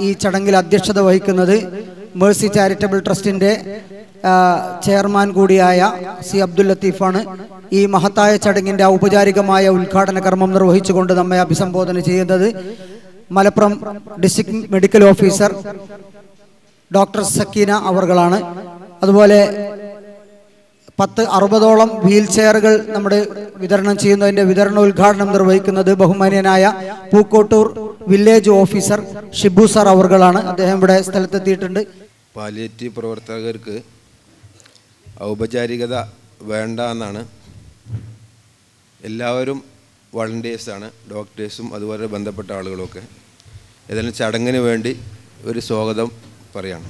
ഈ ചടങ്ങിൽ അധ്യക്ഷത വഹിക്കുന്നത് മേഴ്സി ചാരിറ്റബിൾ ട്രസ്റ്റിൻ്റെ ചെയർമാൻ കൂടിയായ സി അബ്ദുൽ ലത്തീഫാണ്. ഈ മഹത്തായ ചടങ്ങിൻ്റെ ഔപചാരികമായ ഉദ്ഘാടന കർമ്മം നിർവഹിച്ചുകൊണ്ട് നമ്മെ അഭിസംബോധന ചെയ്യുന്നത് Malappuram district medical officer doctor Sakkeena അവർകളാണ്. അതുപോലെ 60-ഓളം വീൽ ചെയറുകൾ നമ്മുടെ വിതരണം ചെയ്യുന്നതിൻ്റെ വിതരണോദ്ഘാടനം നിർവഹിക്കുന്നത് ബഹുമാന്യനായ Pookkottoor village officer Shibu sir അവർകളാണ്. അദ്ദേഹം ഇവിടെ സ്ഥലത്തെത്തിയിട്ടുണ്ട്. പാലിയേറ്റീവ് പ്രവർത്തകർക്ക് ഔപചാരികത വേണ്ട എന്നാണ്. എല്ലാവരും വളണ്ടിയേഴ്സാണ്, ഡോക്ടേഴ്സും അതുപോലെ ബന്ധപ്പെട്ട ആളുകളൊക്കെ. ഏതായാലും ചടങ്ങിന് വേണ്ടി ഒരു സ്വാഗതം പറയാണ്.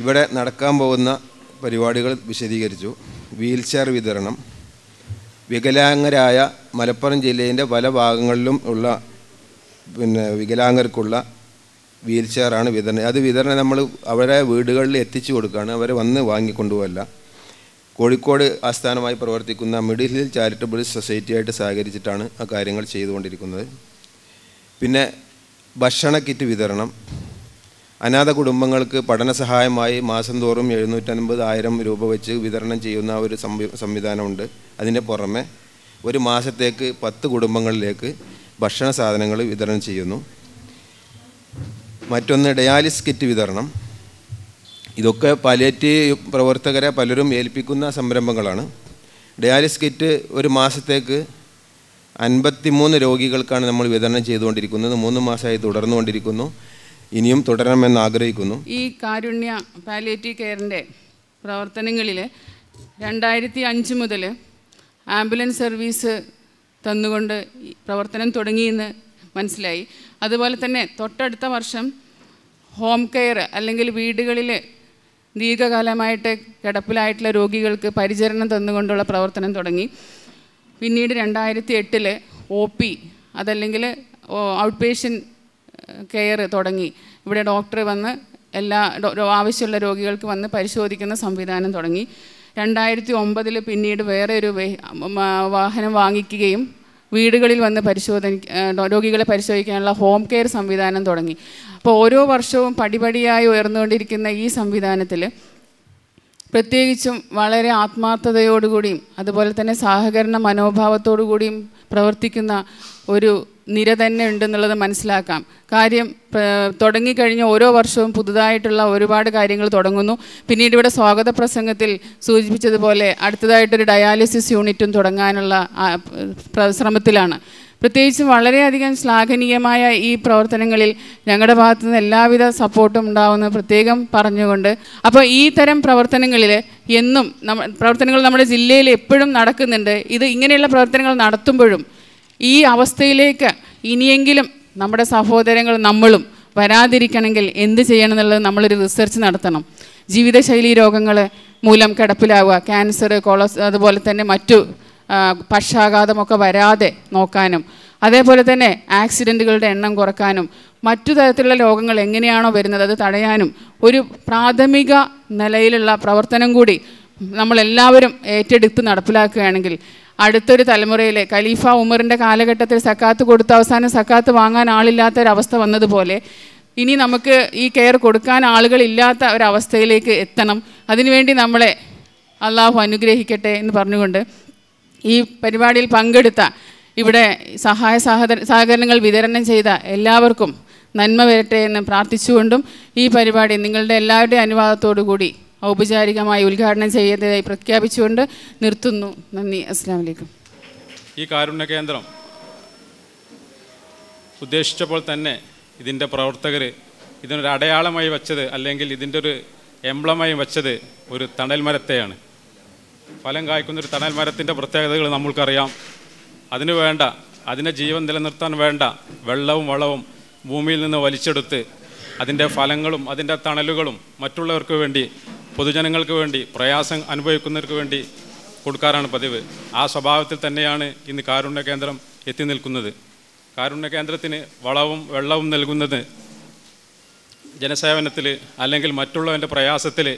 ഇവിടെ നടക്കാൻ പോകുന്ന പരിപാടികൾ വിശദീകരിച്ചു. വീൽ ചെയർ വിതരണം, വികലാംഗരായ മലപ്പുറം ജില്ലയിൻ്റെ പല ഭാഗങ്ങളിലും ഉള്ള വികലാംഗർക്കുള്ള വീൽ ചെയറാണ് വിതരണം. അത് വിതരണം നമ്മൾ അവരെ വീടുകളിൽ എത്തിച്ചു കൊടുക്കുകയാണ്, അവരെ വന്ന് വാങ്ങിക്കൊണ്ടുപോകല്ല. കോഴിക്കോട് ആസ്ഥാനമായി പ്രവർത്തിക്കുന്ന മിഡിൽ ഹിൽ ചാരിറ്റബിൾ സൊസൈറ്റിയായിട്ട് സഹകരിച്ചിട്ടാണ് ആ കാര്യങ്ങൾ ചെയ്തുകൊണ്ടിരിക്കുന്നത്. പിന്നെ ഭക്ഷണ കിറ്റ് വിതരണം, അനാഥ കുടുംബങ്ങൾക്ക് പഠന സഹായമായി മാസം തോറും 750,000 രൂപ വെച്ച് വിതരണം ചെയ്യുന്ന ഒരു സംവിധാനമുണ്ട്. അതിൻ്റെ പുറമെ ഒരു മാസത്തേക്ക് 10 കുടുംബങ്ങളിലേക്ക് ഭക്ഷണ സാധനങ്ങൾ വിതരണം ചെയ്യുന്നു. മറ്റൊന്ന് ഡയാലിസിസ് കിറ്റ് വിതരണം. ഇതൊക്കെ പാലിയേറ്റീവ് പ്രവർത്തകരെ പലരും ഏൽപ്പിക്കുന്ന സംരംഭങ്ങളാണ്. ഡയാലിസിസ് കിറ്റ് ഒരു മാസത്തേക്ക് 53 രോഗികൾക്കാണ് നമ്മൾ വിതരണം ചെയ്തുകൊണ്ടിരിക്കുന്നത്. 3 മാസമായി തുടർന്നുകൊണ്ടിരിക്കുന്നു. ഇനിയും തുടരണമെന്ന് ആഗ്രഹിക്കുന്നു. ഈ കാരുണ്യ പാലിയേറ്റീവ് കെയറിൻ്റെ പ്രവർത്തനങ്ങളിൽ 2005 മുതൽ ആംബുലൻസ് സർവീസ് തന്നുകൊണ്ട് പ്രവർത്തനം തുടങ്ങിയെന്ന് മനസ്സിലായി. അതുപോലെ തന്നെ തൊട്ടടുത്ത വർഷം ഹോം കെയർ അല്ലെങ്കിൽ വീടുകളിൽ ദീർഘകാലമായിട്ട് കിടപ്പിലായിട്ടുള്ള രോഗികൾക്ക് പരിചരണം തന്നുകൊണ്ടുള്ള പ്രവർത്തനം തുടങ്ങി. പിന്നീട് 2008 OP അതല്ലെങ്കിൽ ഔട്ട് പേഷ്യൻ്റ് കെയർ തുടങ്ങി. ഇവിടെ ഡോക്ടർ വന്ന് എല്ലാ ആവശ്യമുള്ള രോഗികൾക്ക് വന്ന് പരിശോധിക്കുന്ന സംവിധാനം തുടങ്ങി. 2009 പിന്നീട് വേറെ ഒരു വാഹനം വാങ്ങിക്കുകയും വീടുകളിൽ വന്ന് രോഗികളെ പരിശോധിക്കാനുള്ള ഹോം കെയർ സംവിധാനം തുടങ്ങി. അപ്പോൾ ഓരോ വർഷവും പടിപടിയായി ഉയർന്നുകൊണ്ടിരിക്കുന്ന ഈ സംവിധാനത്തിൽ പ്രത്യേകിച്ചും വളരെ ആത്മാർത്ഥതയോടുകൂടിയും അതുപോലെ തന്നെ സഹകരണ മനോഭാവത്തോടു കൂടിയും പ്രവർത്തിക്കുന്ന ഒരു നിര തന്നെ ഉണ്ടെന്നുള്ളത് മനസ്സിലാക്കാം. കാര്യം തുടങ്ങിക്കഴിഞ്ഞ ഓരോ വർഷവും പുതുതായിട്ടുള്ള ഒരുപാട് കാര്യങ്ങൾ തുടങ്ങുന്നു. പിന്നീട് ഇവിടെ സ്വാഗത പ്രസംഗത്തിൽ സൂചിപ്പിച്ചതുപോലെ അടുത്തതായിട്ടൊരു ഡയാലിസിസ് യൂണിറ്റും തുടങ്ങാനുള്ള ശ്രമത്തിലാണ്. പ്രത്യേകിച്ചും വളരെയധികം ശ്ലാഘനീയമായ ഈ പ്രവർത്തനങ്ങളിൽ ഞങ്ങളുടെ ഭാഗത്തു നിന്ന് എല്ലാവിധ സപ്പോർട്ടും ഉണ്ടാവുമെന്ന് പ്രത്യേകം പറഞ്ഞുകൊണ്ട്, അപ്പോൾ ഈ തരം പ്രവർത്തനങ്ങളിൽ എന്നും പ്രവർത്തനങ്ങൾ നമ്മുടെ ജില്ലയിൽ എപ്പോഴും നടക്കുന്നുണ്ട്. ഇത് ഇങ്ങനെയുള്ള പ്രവർത്തനങ്ങൾ നടത്തുമ്പോഴും ഈ അവസ്ഥയിലേക്ക് ഇനിയെങ്കിലും നമ്മുടെ സഹോദരങ്ങൾ നമ്മളും വരാതിരിക്കണമെങ്കിൽ എന്ത് ചെയ്യണം എന്നുള്ളത് നമ്മളൊരു റിസർച്ച് നടത്തണം. ജീവിതശൈലി രോഗങ്ങൾ മൂലം കിടപ്പിലാവുക, ക്യാൻസർ, അതുപോലെ തന്നെ മറ്റു പക്ഷാഘാതമൊക്കെ വരാതെ നോക്കാനും, അതേപോലെ തന്നെ ആക്സിഡൻറ്റുകളുടെ എണ്ണം കുറക്കാനും, മറ്റു തരത്തിലുള്ള രോഗങ്ങൾ എങ്ങനെയാണോ വരുന്നത് അത് തടയാനും ഒരു പ്രാഥമിക നിലയിലുള്ള പ്രവർത്തനം കൂടി നമ്മളെല്ലാവരും ഏറ്റെടുത്ത് നടപ്പിലാക്കുകയാണെങ്കിൽ അടുത്തൊരു തലമുറയിലെ ഖലീഫ ഉമറിൻ്റെ കാലഘട്ടത്തിൽ സക്കാത്ത് കൊടുത്ത അവസാനം സക്കാത്ത് വാങ്ങാൻ ആളില്ലാത്തൊരവസ്ഥ വന്നതുപോലെ ഇനി നമുക്ക് ഈ കെയർ കൊടുക്കാൻ ആളുകളില്ലാത്ത ഒരവസ്ഥയിലേക്ക് എത്തണം. അതിനുവേണ്ടി നമ്മളെ അള്ളാഹു അനുഗ്രഹിക്കട്ടെ എന്ന് പറഞ്ഞുകൊണ്ട് ഈ പരിപാടിയിൽ പങ്കെടുത്ത ഇവിടെ സഹകരണങ്ങൾ വിതരണം ചെയ്ത എല്ലാവർക്കും നന്മ വരട്ടെ എന്ന് പ്രാർത്ഥിച്ചുകൊണ്ടും ഈ പരിപാടി നിങ്ങളുടെ എല്ലാവരുടെയും അനുവാദത്തോടു കൂടി ഔപചാരികമായി ഉദ്ഘാടനം ചെയ്തതായി പ്രഖ്യാപിച്ചുകൊണ്ട് നിർത്തുന്നു. നന്ദി. അസ്സലാമു അലൈക്കും. ഈ കാരുണ്യ കേന്ദ്രം ഉദ്ദേശിച്ചപ്പോൾ തന്നെ ഇതിൻ്റെ പ്രവർത്തകർ ഇതിനൊരു അടയാളമായി വച്ചത്, അല്ലെങ്കിൽ ഇതിൻ്റെ ഒരു എംബ്ലമായി വച്ചത് ഒരു തണൽ മരത്തെയാണ്. ഫലം കായ്ക്കുന്നൊരു തണൽ മരത്തിൻ്റെ പ്രത്യേകതകൾ നമ്മൾക്കറിയാം. അതിനെ ജീവൻ നിലനിർത്താൻ വേണ്ട വെള്ളവും വളവും ഭൂമിയിൽ നിന്ന് വലിച്ചെടുത്ത് അതിൻ്റെ ഫലങ്ങളും അതിൻ്റെ തണലുകളും മറ്റുള്ളവർക്ക് വേണ്ടി, പൊതുജനങ്ങൾക്ക് വേണ്ടി, പ്രയാസം അനുഭവിക്കുന്നവർക്ക് വേണ്ടി കൊടുക്കാറാണ് പതിവ്. ആ സ്വഭാവത്തിൽ തന്നെയാണ് ഇന്ന് കാരുണ്യ കേന്ദ്രം എത്തി നിൽക്കുന്നത്. കാരുണ്യ കേന്ദ്രത്തിന് വളവും വെള്ളവും നൽകുന്നത് ജനസേവനത്തിൽ അല്ലെങ്കിൽ മറ്റുള്ളവൻ്റെ പ്രയാസത്തിൽ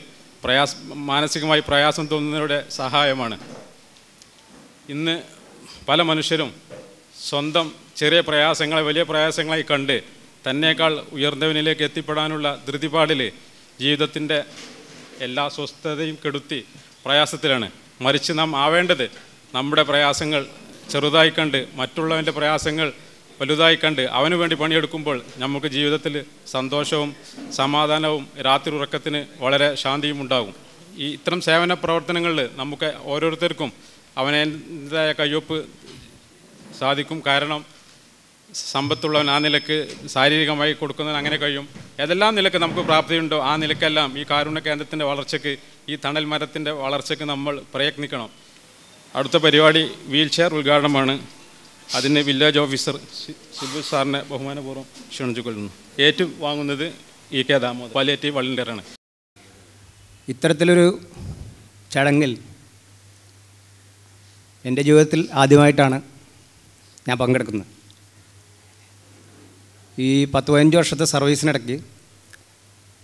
മാനസികമായി പ്രയാസം തോന്നുന്നവരുടെ സഹായമാണ്. ഇന്ന് പല മനുഷ്യരും സ്വന്തം ചെറിയ പ്രയാസങ്ങളെ വലിയ പ്രയാസങ്ങളായി കണ്ട് തന്നേക്കാൾ ഉയർന്നവനിലേക്ക് എത്തിപ്പെടാനുള്ള ധൃതിപാടിൽ ജീവിതത്തിൻ്റെ എല്ലാ സ്വസ്ഥതയും കെടുത്തി പ്രയാസത്തിലാണ്. മറിച്ച് നാം ആവേണ്ടത് നമ്മുടെ പ്രയാസങ്ങൾ ചെറുതായി കണ്ട് മറ്റുള്ളവൻ്റെ പ്രയാസങ്ങൾ വലുതായി കണ്ട് അവന് വേണ്ടി പണിയെടുക്കുമ്പോൾ നമുക്ക് ജീവിതത്തിൽ സന്തോഷവും സമാധാനവും രാത്രി ഉറക്കത്തിന് വളരെ ശാന്തിയും ഉണ്ടാകും. ഇത്തരം സേവന പ്രവർത്തനങ്ങളിൽ നമുക്ക് ഓരോരുത്തർക്കും അവനേതായ കയ്യൊപ്പ് സാധിക്കും. കാരണം സമ്പത്തുള്ളവൻ ആ നിലക്ക് ശാരീരികമായി കൊടുക്കുന്നതിന് അങ്ങനെ കഴിയും. ഏതെല്ലാം നിലക്ക് നമുക്ക് പ്രാപ്തിയുണ്ടോ ആ നിലക്കെല്ലാം ഈ കാരുണ്യ കേന്ദ്രത്തിൻ്റെ വളർച്ചയ്ക്ക്, ഈ തണൽ മരത്തിൻ്റെ വളർച്ചയ്ക്ക് നമ്മൾ പ്രയത്നിക്കണം. അടുത്ത പരിപാടി വീൽ ചെയർ ഉദ്ഘാടനമാണ്. അതിന് വില്ലേജ് ഓഫീസർ സിബു സാറിനെ ബഹുമാനപൂർവ്വം ക്ഷണിച്ചുകൊള്ളുന്നു. ഏറ്റുവാങ്ങുന്നത് EK ദാമോദരൻ, പാലിയേറ്റീവ് വളണ്ടിയറാണ്. ഇത്തരത്തിലൊരു ചടങ്ങിൽ എൻ്റെ ജീവിതത്തിൽ ആദ്യമായിട്ടാണ് ഞാൻ പങ്കെടുക്കുന്നത്. ഈ 10-15 വർഷത്തെ സർവീസിനിടയ്ക്ക്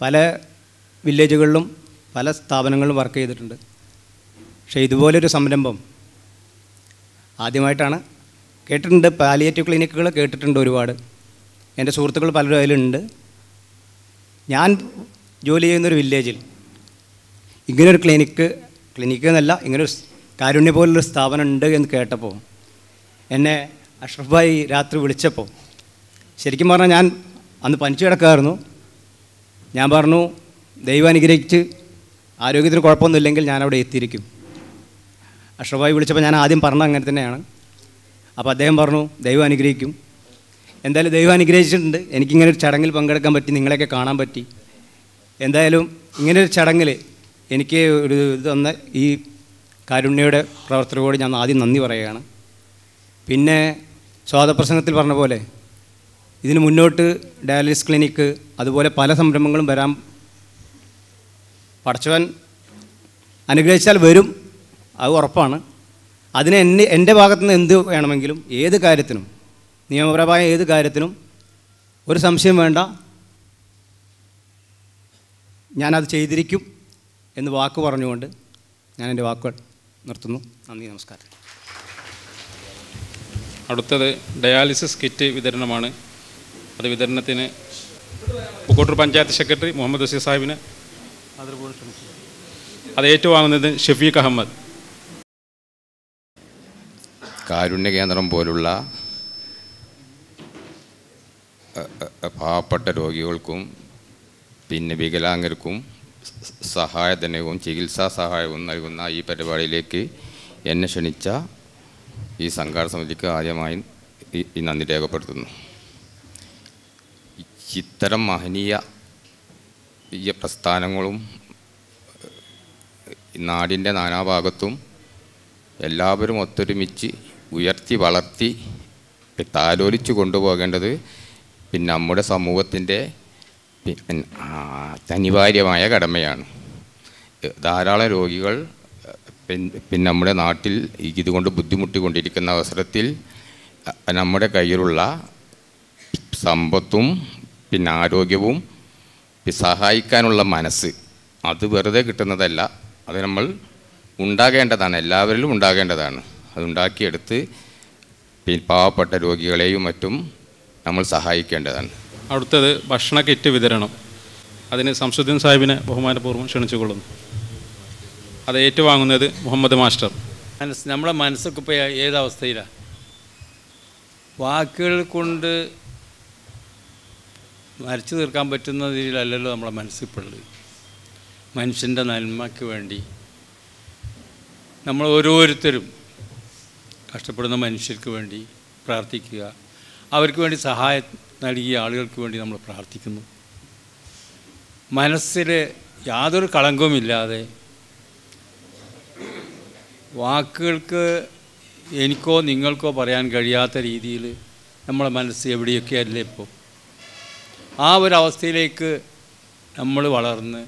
പല വില്ലേജുകളിലും പല സ്ഥാപനങ്ങളിലും വർക്ക് ചെയ്തിട്ടുണ്ട്. പക്ഷേ ഇതുപോലൊരു സംരംഭം ആദ്യമായിട്ടാണ്. കേട്ടിട്ടുണ്ട്, പാലിയേറ്റീവ് ക്ലിനിക്കുകൾ കേട്ടിട്ടുണ്ട് ഒരുപാട്. എൻ്റെ സുഹൃത്തുക്കൾ പലരും അതിലുണ്ട്. ഞാൻ ജോലി ചെയ്യുന്നൊരു വില്ലേജിൽ ഇങ്ങനൊരു ക്ലിനിക്ക് എന്നല്ല, ഇങ്ങനൊരു കാരുണ്യ പോലുള്ളൊരു സ്ഥാപനം ഉണ്ട് എന്ന് കേട്ടപ്പോൾ എന്നെ അഷ്റഫ് ഭായി രാത്രി വിളിച്ചപ്പോൾ ശരിക്കും പറഞ്ഞാൽ ഞാൻ അന്ന് പനിച്ചു കിടക്കായിരുന്നു. ഞാൻ പറഞ്ഞു, ദൈവം അനുഗ്രഹിച്ച് ആരോഗ്യത്തിന് കുഴപ്പമൊന്നുമില്ലെങ്കിൽ ഞാനവിടെ എത്തിയിരിക്കും. അഷ്റഫ് ഭായി വിളിച്ചപ്പോൾ ഞാൻ ആദ്യം പറഞ്ഞത് അങ്ങനെ തന്നെയാണ്. അപ്പോൾ അദ്ദേഹം പറഞ്ഞു, ദൈവം അനുഗ്രഹിക്കും. എന്തായാലും ദൈവം അനുഗ്രഹിച്ചിട്ടുണ്ട്. എനിക്കിങ്ങനെ ഒരു ചടങ്ങിൽ പങ്കെടുക്കാൻ പറ്റി, നിങ്ങളെയൊക്കെ കാണാൻ പറ്റി. എന്തായാലും ഇങ്ങനൊരു ചടങ്ങിൽ എനിക്ക് ഒരു ഇത് തന്ന ഈ കാരുണ്യയുടെ പ്രവർത്തകരോട് ഞാൻ ആദ്യം നന്ദി പറയുകയാണ്. പിന്നെ സ്വാഗതപ്രസംഗത്തിൽ പറഞ്ഞ പോലെ ഇതിന് മുന്നോട്ട് ഡയാലിസിസ് ക്ലിനിക്ക് അതുപോലെ പല സംരംഭങ്ങളും വരാൻ പടച്ചവൻ അനുഗ്രഹിച്ചാൽ വരും, അത് ഉറപ്പാണ്. അതിന് എൻ്റെ ഭാഗത്തുനിന്ന് എന്ത് വേണമെങ്കിലും ഏത് കാര്യത്തിനും, നിയമപരമായ ഏത് കാര്യത്തിനും ഒരു സംശയം വേണ്ട, ഞാനത് ചെയ്തിരിക്കും എന്ന് വാക്ക് പറഞ്ഞുകൊണ്ട് ഞാൻ എൻ്റെ വാക്കുകൾ നിർത്തുന്നു. നന്ദി, നമസ്കാരം. അടുത്തത് ഡയാലിസിസ് കിറ്റ് വിതരണമാണ്. അത് വിതരണത്തിന് പൂക്കോട്ടൂർ പഞ്ചായത്ത് സെക്രട്ടറി മുഹമ്മദ് ബഷീർ സാഹിബിന് അത് ഏറ്റുവാങ്ങുന്നത് ഷഫീഖ് അഹമ്മദ്. കാരുണ്യ കേന്ദ്രം പോലുള്ള പാവപ്പെട്ട രോഗികൾക്കും പിന്നെ വികലാംഗർക്കും സഹായധനവും ചികിത്സാ സഹായവും നൽകുന്ന ഈ പരിപാടിയിലേക്ക് എന്നെ ക്ഷണിച്ച ഈ സംഘാടന സമിതിക്ക് ആദ്യമായി ഈ നന്ദി രേഖപ്പെടുത്തുന്നു. ഇത്തരം മഹനീയ ഈ പ്രസ്ഥാനങ്ങളും നാടിൻ്റെ നാനാഭാഗത്തും എല്ലാവരും ഒത്തൊരുമിച്ച് ഉയർത്തി വളർത്തി താലോലിച്ചു കൊണ്ടുപോകേണ്ടത് പിന്നെ നമ്മുടെ സമൂഹത്തിൻ്റെ അനിവാര്യമായ കടമയാണ്. ധാരാളം രോഗികൾ പിന്നെ നമ്മുടെ നാട്ടിൽ ഇതുകൊണ്ട് ബുദ്ധിമുട്ടിക്കൊണ്ടിരിക്കുന്ന അവസരത്തിൽ നമ്മുടെ കയ്യിലുള്ള സമ്പത്തും പിന്നെ ആരോഗ്യവും സഹായിക്കാനുള്ള മനസ്സ് അത് വെറുതെ കിട്ടുന്നതല്ല, അത് നമ്മൾ ഉണ്ടാകേണ്ടതാണ്, എല്ലാവരിലും ഉണ്ടാകേണ്ടതാണ്. അതുണ്ടാക്കിയെടുത്ത് പാവപ്പെട്ട രോഗികളെയും മറ്റും നമ്മൾ സഹായിക്കേണ്ടതാണ്. അടുത്തത് ഭക്ഷണ കിറ്റ് വിതരണം. അതിന് സംസുദ്ദീൻ സാഹിബിനെ ബഹുമാനപൂർവ്വം ക്ഷണിച്ചുകൊള്ളുന്നു. അത് ഏറ്റുവാങ്ങുന്നത് മുഹമ്മദ് മാസ്റ്റർ. നമ്മുടെ മനസ്സൊക്കെ ഇപ്പോൾ ഏതവസ്ഥയിലാണ്? വാക്കുകൾ കൊണ്ട് വരച്ചു തീർക്കാൻ പറ്റുന്ന രീതിയിലല്ലല്ലോ നമ്മളെ മനസ്സിൽപ്പെടുന്നത്. മനുഷ്യൻ്റെ നന്മയ്ക്ക് വേണ്ടി നമ്മൾ ഓരോരുത്തരും കഷ്ടപ്പെടുന്ന മനുഷ്യർക്ക് വേണ്ടി പ്രാർത്ഥിക്കുക, അവർക്ക് വേണ്ടി സഹായം നൽകിയ ആളുകൾക്ക് വേണ്ടി നമ്മൾ പ്രാർത്ഥിക്കുന്നു. മനസ്സിൽ യാതൊരു കളങ്കവുമില്ലാതെ വാക്കുകൾക്ക് എനിക്കോ നിങ്ങൾക്കോ പറയാൻ കഴിയാത്ത രീതിയിൽ നമ്മളെ മനസ്സ് എവിടെയൊക്കെയല്ലേ ഇപ്പോൾ. ആ ഒരു അവസ്ഥയിലേക്ക് നമ്മൾ വളർന്ന്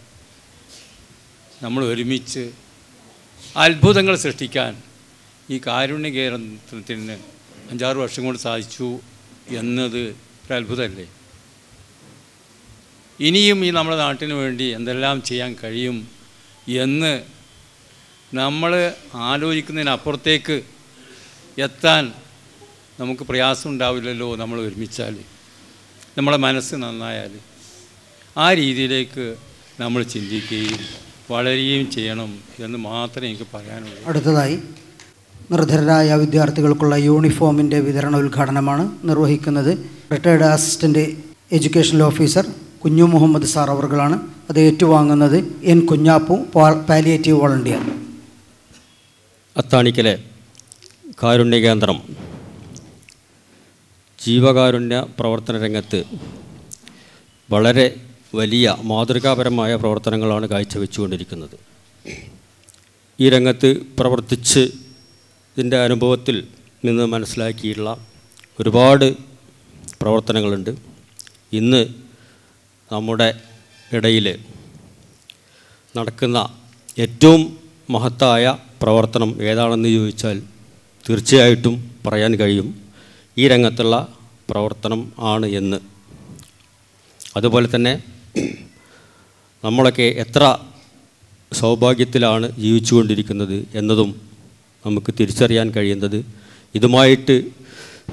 നമ്മൾ ഒരുമിച്ച് അത്ഭുതങ്ങൾ സൃഷ്ടിക്കാൻ ഈ കാരുണ്യ കേന്ദ്രത്തിന് 5-6 വർഷം കൊണ്ട് സാധിച്ചു എന്നത് ഒരു അത്ഭുതമല്ലേ. ഇനിയും ഈ നമ്മുടെ നാട്ടിന് വേണ്ടി എന്തെല്ലാം ചെയ്യാൻ കഴിയും എന്ന് നമ്മൾ ആലോചിക്കുന്നതിനപ്പുറത്തേക്ക് എത്താൻ നമുക്ക് പ്രയാസം ഉണ്ടാവില്ലല്ലോ നമ്മൾ ഒരുമിച്ചാൽ. നമ്മളെ മനസ്സ് നന്നായാൽ ആ രീതിയിലേക്ക് നമ്മൾ ചിന്തിക്കുകയും വളരുകയും ചെയ്യണം എന്ന് മാത്രമേ എനിക്ക് പറയാനുള്ളൂ. അടുത്തതായി നിർധരരായ വിദ്യാർത്ഥികൾക്കുള്ള യൂണിഫോമിൻ്റെ വിതരണ ഉദ്ഘാടനമാണ് നിർവഹിക്കുന്നത്. റിട്ടയർഡ് അസിസ്റ്റൻ്റ് എഡ്യൂക്കേഷണൽ ഓഫീസർ കുഞ്ഞു മുഹമ്മദ് സാർ അവർകളാണ്. അത് ഏറ്റുവാങ്ങുന്നത് എൻ കുഞ്ഞാപ്പു, പാലിയേറ്റീവ് വോളണ്ടിയർ. അത്താണിക്കലെ കാരുണ്യ കേന്ദ്രം ജീവകാരുണ്യ പ്രവർത്തന രംഗത്ത് വളരെ വലിയ മാതൃകാപരമായ പ്രവർത്തനങ്ങളാണ് കാഴ്ചവെച്ചുകൊണ്ടിരിക്കുന്നത്. ഈ രംഗത്ത് പ്രവർത്തിച്ച് ഇതിൻ്റെ അനുഭവത്തിൽ നിന്ന് മനസ്സിലാക്കിയിട്ടുള്ള ഒരുപാട് പ്രവർത്തനങ്ങളുണ്ട്. ഇന്ന് നമ്മുടെ ഇടയിൽ നടക്കുന്ന ഏറ്റവും മഹത്തായ പ്രവർത്തനം ഏതാണെന്ന് ചോദിച്ചാൽ തീർച്ചയായിട്ടും പറയാൻ കഴിയും ഈ രംഗത്തുള്ള പ്രവർത്തനം ആണ് എന്ന്. അതുപോലെ തന്നെ നമ്മളൊക്കെ എത്ര സൗഭാഗ്യത്തിലാണ് ജീവിച്ചുകൊണ്ടിരിക്കുന്നത് എന്നതും നമുക്ക് തിരിച്ചറിയാൻ കഴിയുന്നത് ഇതുമായിട്ട്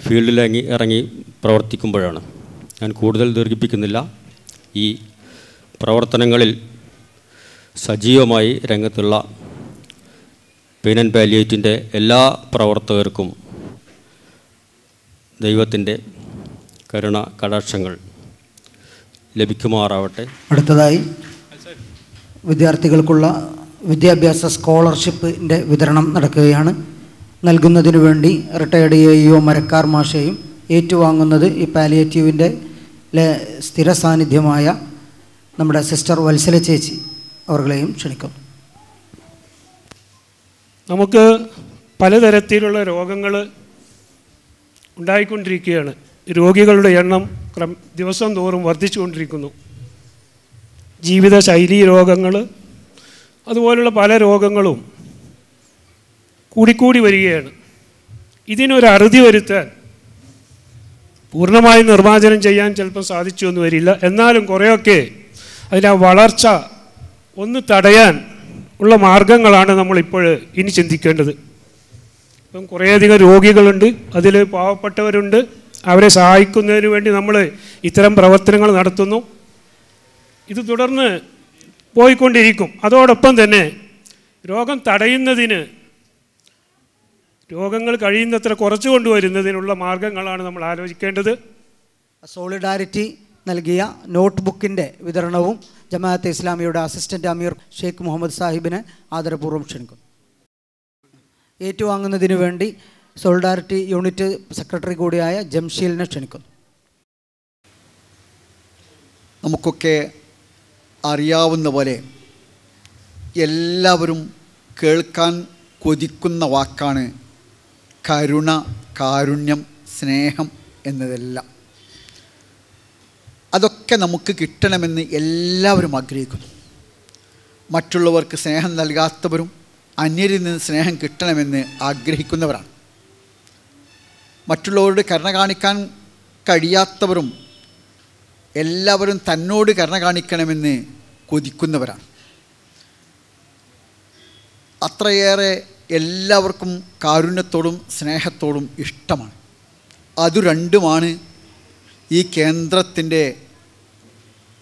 ഫീൽഡിൽ ഇറങ്ങി പ്രവർത്തിക്കുമ്പോഴാണ്. ഞാൻ കൂടുതൽ ദീർഘിപ്പിക്കുന്നില്ല. ഈ പ്രവർത്തനങ്ങളിൽ സജീവമായി രംഗത്തുള്ള പെയിൻ ആൻഡ് പാലിയേറ്റിൻ്റെ എല്ലാ പ്രവർത്തകർക്കും ദൈവത്തിൻ്റെ കരുണ കടാക്ഷങ്ങൾ ലഭിക്കുമാറാവട്ടെ. അടുത്തതായി വിദ്യാർത്ഥികൾക്കുള്ള വിദ്യാഭ്യാസ സ്കോളർഷിപ്പിൻ്റെ വിതരണം നടക്കുകയാണ്. നൽകുന്നതിനു വേണ്ടി റിട്ടയർഡ് AEO മരക്കാർ മാഷയും ഏറ്റുവാങ്ങുന്നത് ഈ പാലിയേറ്റീവിൻ്റെ സ്ഥിര സാന്നിധ്യമായ നമ്മുടെ സിസ്റ്റർ വത്സല ചേച്ചി അവർകളെയും ക്ഷണിക്കും. നമുക്ക് പലതരത്തിലുള്ള രോഗങ്ങൾ ഉണ്ടായിക്കൊണ്ടിരിക്കുകയാണ്. രോഗികളുടെ എണ്ണം ദിവസം തോറും വർദ്ധിച്ചുകൊണ്ടിരിക്കുന്നു. ജീവിതശൈലി രോഗങ്ങൾ, അതുപോലുള്ള പല രോഗങ്ങളും കൂടിക്കൂടി വരികയാണ്. ഇതിനൊരു അറുതി വരുത്താൻ പൂർണ്ണമായി നിർമ്മാർജ്ജനം ചെയ്യാൻ ചിലപ്പോൾ സാധിച്ചു എന്ന് വരില്ല. എന്നാലും കുറേയൊക്കെ അതിൻ്റെ വളർച്ച ഒന്ന് തടയാൻ ഉള്ള മാർഗങ്ങളാണ് നമ്മളിപ്പോൾ ഇനി ചിന്തിക്കേണ്ടത്. ഇപ്പം കുറേയധികം രോഗികളുണ്ട്, അതിൽ പാവപ്പെട്ടവരുണ്ട്. അവരെ സഹായിക്കുന്നതിന് വേണ്ടി നമ്മൾ ഇത്തരം പ്രവർത്തനങ്ങൾ നടത്തുന്നു. ഇത് തുടർന്ന് പോയിക്കൊണ്ടിരിക്കും. അതോടൊപ്പം തന്നെ രോഗം തടയുന്നതിന്, രോഗങ്ങൾ കഴിയുന്നത്ര കുറച്ചു കൊണ്ടുവരുന്നതിനുള്ള മാർഗങ്ങളാണ് നമ്മൾ ആലോചിക്കേണ്ടത്. സോളിഡാരിറ്റി നൽകിയ നോട്ട് ബുക്കിൻ്റെ വിതരണവും ജമാഅത്തെ ഇസ്ലാമിയുടെ അസിസ്റ്റൻ്റ് അമീർ ഷെയ്ഖ് മുഹമ്മദ് സാഹിബിനെ ആദരപൂർവ്വം ക്ഷണിക്കുന്നു. ഏറ്റുവാങ്ങുന്നതിന് വേണ്ടി സോളിഡാരിറ്റി യൂണിറ്റ് സെക്രട്ടറി കൂടിയായ ജംഷീലിനെ ക്ഷണിക്കുന്നു. നമുക്കൊക്കെ അറിയാവുന്ന പോലെ എല്ലാവരും കേൾക്കാൻ കൊതിക്കുന്ന വാക്കാണ് കരുണ, കാരുണ്യം, സ്നേഹം എന്നതെല്ലാം. അതൊക്കെ നമുക്ക് കിട്ടണമെന്ന് എല്ലാവരും ആഗ്രഹിക്കുന്നു. മറ്റുള്ളവർക്ക് സ്നേഹം നൽകാത്തവരും അന്യരിൽ നിന്ന് സ്നേഹം കിട്ടണമെന്ന് ആഗ്രഹിക്കുന്നവരാണ്. മറ്റുള്ളവരോട് കരുണ കാണിക്കാൻ കഴിയാത്തവരും എല്ലാവരും തന്നോട് കരുണ കാണിക്കണമെന്ന് കൊതിക്കുന്നവരാണ്. അത്രയേറെ എല്ലാവർക്കും കാരുണ്യത്തോടും സ്നേഹത്തോടും ഇഷ്ടമാണ്. അത് രണ്ടുമാണ് ഈ കേന്ദ്രത്തിൻ്റെ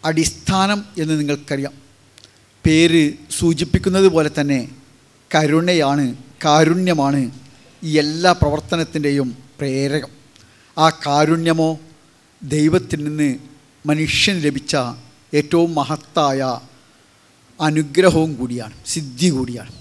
അടിസ്ഥാനം എന്ന് നിങ്ങൾക്കറിയാം. പേര് സൂചിപ്പിക്കുന്നത് പോലെ തന്നെ കരുണയാണ്, കാരുണ്യമാണ് ഈ എല്ലാ പ്രവർത്തനത്തിൻ്റെയും പ്രേരകം. ആ കാരുണ്യമോ ദൈവത്തിൽ നിന്ന് മനുഷ്യന് ലഭിച്ച ഏറ്റവും മഹത്തായ അനുഗ്രഹവും കൂടിയാണ്, സിദ്ധി കൂടിയാണ്.